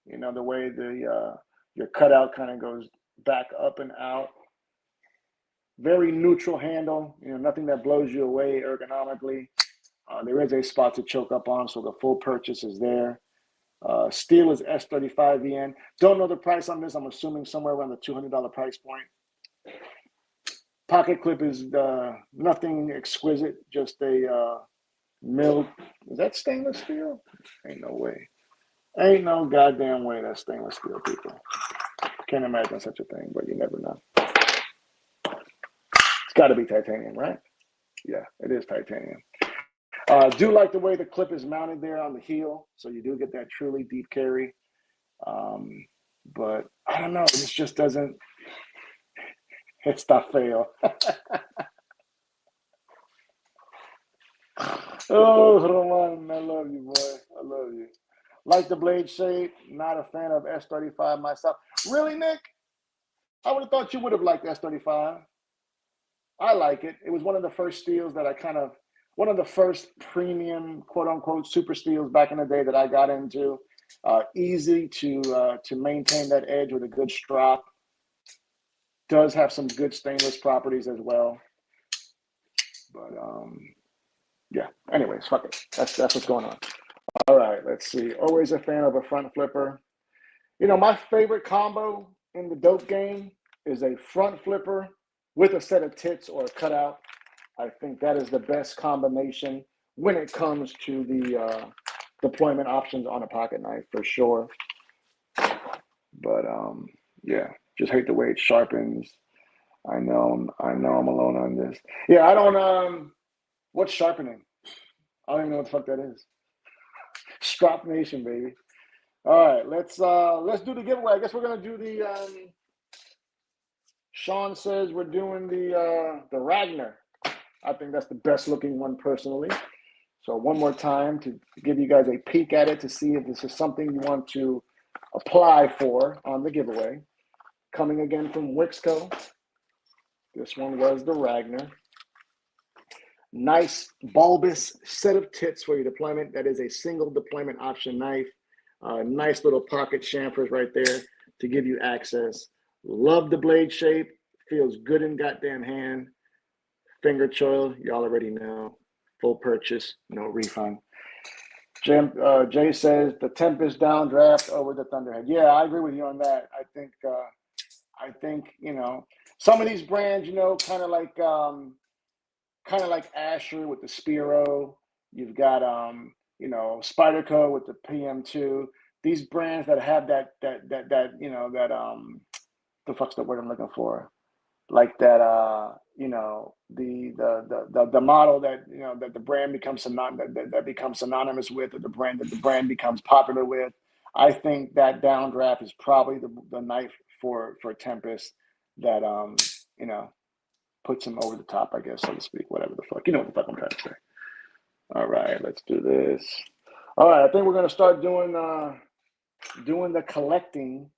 The way your cutout kind of goes back up and out. Very neutral handle, nothing that blows you away ergonomically. There is a spot to choke up on, so the full purchase is there. Steel is S35VN. Don't know the price on this. I'm assuming somewhere around the $200 price point. Pocket clip is nothing exquisite, just a milled. Is that stainless steel? Ain't no way. Ain't no goddamn way that's stainless steel, people. Can't imagine such a thing, but you never know. It's got to be titanium, right? Yeah, it is titanium. Do like the way the clip is mounted there on the heel, so you do get that truly deep carry. But I don't know, this just doesn't. Está feo. Oh, Roman, I love you, boy. I love you. Like the blade shape. Not a fan of S35 myself. Really, Nick? I would have thought you would have liked S35. I like it. It was one of the first steels that one of the first premium, quote unquote, super steels back in the day that I got into. Easy to maintain that edge with a good strop. Does have some good stainless properties as well. But yeah. Anyways, fuck it. That's what's going on. All right, let's see. Always a fan of a front flipper. My favorite combo in the dope game is a front flipper with a set of tits or a cutout. I think that is the best combination when it comes to the deployment options on a pocket knife, for sure. But yeah, just hate the way it sharpens. I know I'm alone on this. Yeah, I don't what's sharpening? I don't even know what the fuck that is. Strop Nation, baby. All right, let's do the giveaway. I guess we're gonna do the Sean says we're doing the Ragnar. I think that's the best looking one personally. So one more time to give you guys a peek at it to see if this is something you want to apply for on the giveaway. Coming again from Wixco. This one was the Ragnar. Nice bulbous set of tits for your deployment. That is a single deployment option knife. Nice little pocket chamfers right there to give you access. Love the blade shape. Feels good in goddamn hand. Finger choil, y'all already know. Full purchase, no refund. Jay says the Tempest downdraft over the Thunderhead. Yeah, I agree with you on that. I think Some of these brands, you know, kind of like Asher with the Spiro. You've got you know, Spyderco with the PM2. These brands that have that you know, that the fuck's the word I'm looking for? Like that you know, the model that, you know, that the brand becomes that becomes synonymous with, or the brand that the brand becomes popular with. I think that downdraft is probably the knife for Tempest that you know, puts him over the top, I guess, so to speak. Whatever the fuck, you know what the fuck I'm trying to say. All right, let's do this. All right, I think we're gonna start doing the collecting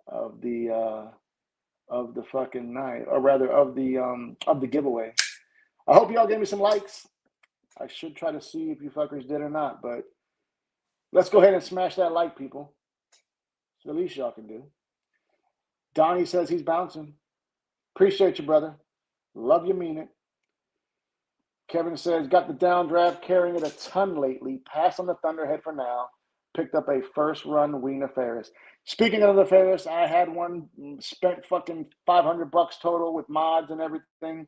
of the fucking night, or rather of the giveaway. I hope y'all gave me some likes. I should try to see if you fuckers did or not, but let's go ahead and smash that like, people. It's the least y'all can do. Donnie says he's bouncing. Appreciate you, brother. Love you, mean it. Kevin says, got the downdraft, carrying it a ton lately. Pass on the Thunderhead for now. Picked up a first run Wiener Ferris. Speaking of the Ferris, I had one, spent fucking $500 total with mods and everything.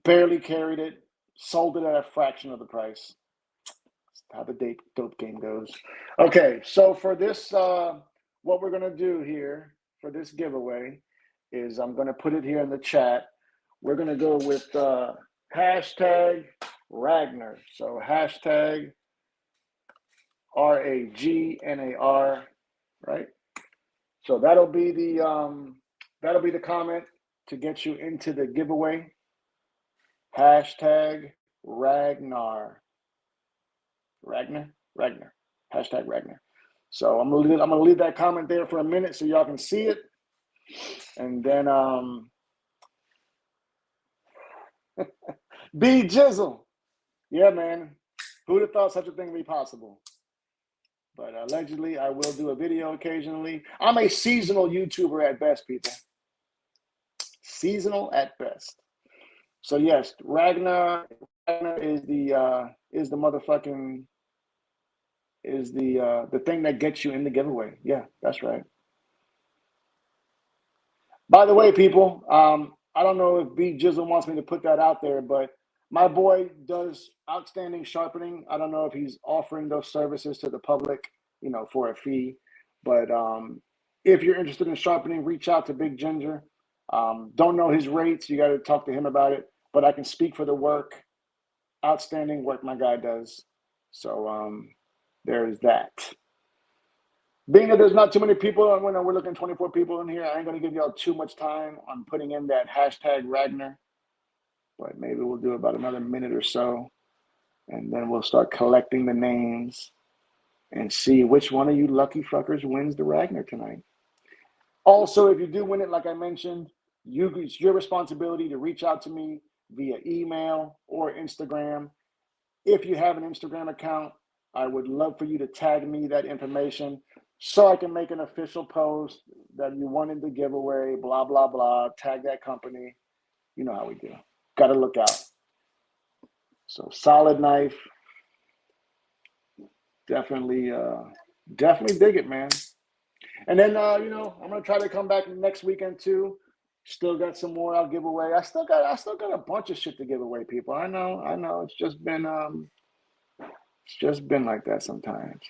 Barely carried it. Sold it at a fraction of the price. That's how the dope game goes. Okay, so for this, what we're going to do here for this giveaway is I'm going to put it here in the chat. We're going to go with hashtag Ragnar. So hashtag RAGNAR, right? So that'll be the comment to get you into the giveaway. Hashtag Ragnar. Ragnar. Hashtag Ragnar. So I'm gonna leave that comment there for a minute so y'all can see it, and then B Jizzle. Yeah, man. Who'd have thought such a thing would be possible? But allegedly, I will do a video occasionally. I'm a seasonal YouTuber at best, people. Seasonal at best. So yes, Ragnar is the motherfucking the thing that gets you in the giveaway. Yeah, that's right. By the way, people, I don't know if B Jizzle wants me to put that out there, but my boy does outstanding sharpening. I don't know if he's offering those services to the public, you know, for a fee. But if you're interested in sharpening, reach out to Big Ginger. Don't know his rates. You got to talk to him about it. But I can speak for the work. Outstanding work my guy does. So there's that. Being that there's not too many people, we're looking 24 people in here, I ain't going to give y'all too much time on putting in that hashtag Ragnar. But maybe we'll do about another minute or so. And then we'll start collecting the names and see which one of you lucky fuckers wins the Ragnar tonight. Also, if you do win it, like I mentioned, it's your responsibility to reach out to me via email or Instagram. If you have an Instagram account, I would love for you to tag me that information so I can make an official post that you wanted the giveaway, blah, blah, blah, tag that company. You know how we do. Got to look out. So solid knife. Definitely dig it, man. And then, you know, I'm going to try to come back next weekend too. Still got some more I'll give away. I still got a bunch of shit to give away, people. I know. It's just been like that sometimes.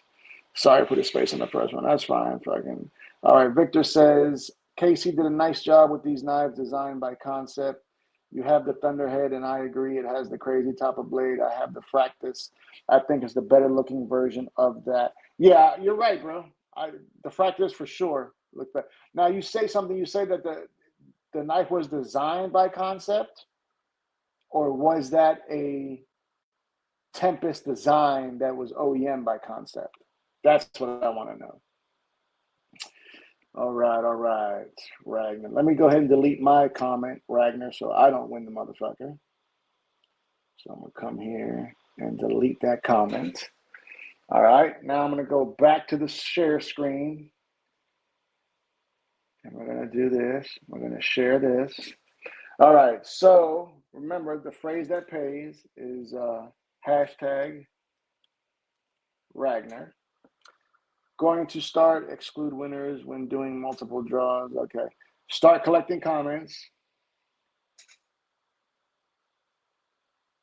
Sorry for the space on the first one. That's fine. Fucking. All right. Victor says, Casey did a nice job with these knives designed by Concept. You have the Thunderhead, and I agree. It has the crazy top of blade. I have the Fractus. I think it's the better looking version of that. Yeah, you're right, bro. The Fractus for sure look better. Now you say something. You say that the knife was designed by Concept, or was that a Tempest design that was OEM by Concept? That's what I want to know. All right, Ragnar. Let me go ahead and delete my comment, Ragnar, so I don't win the motherfucker. So I'm going to come here and delete that comment. All right, now I'm going to go back to the share screen. And we're going to do this. We're going to share this. All right, so remember, the phrase that pays is hashtag Ragnar. Going to start exclude winners when doing multiple draws. Okay. start collecting comments.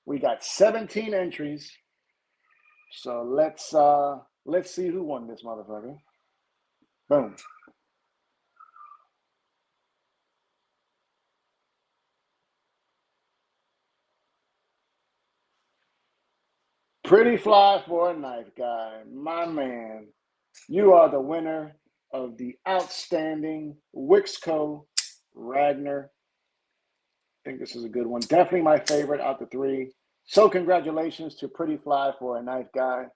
We got 17 entries. So let's see who won this motherfucker. Boom. Pretty Fly for a Knife Guy, my man. You are the winner of the outstanding Wixco Ragnar. I think this is a good one. Definitely my favorite out the three. So congratulations to Pretty Fly for a Knife Guy.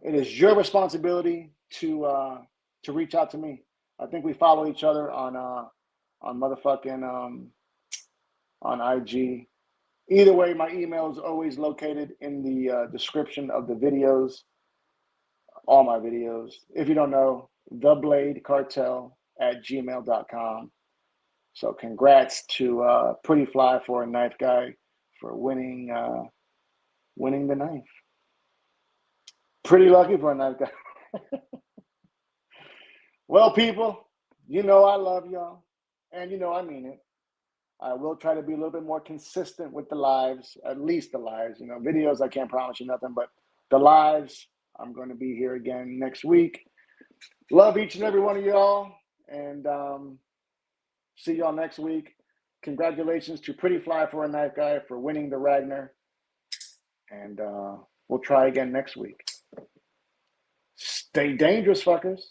It is your responsibility to reach out to me. I think we follow each other on motherfucking on IG. Either way, my email is always located in the description of the videos, all my videos. If you don't know, thebladecartel@gmail.com. So congrats to Pretty Fly for a Knife Guy for winning the knife. Pretty lucky for a knife guy. Well, people, you know I love y'all, and you know I mean it. I will try to be a little bit more consistent with the lives, at least the lives. You know, videos, I can't promise you nothing, but the lives, I'm going to be here again next week. Love each and every one of y'all, and see y'all next week. Congratulations to Pretty Fly for a Knife Guy for winning the Ragnar, and we'll try again next week. Stay dangerous, fuckers.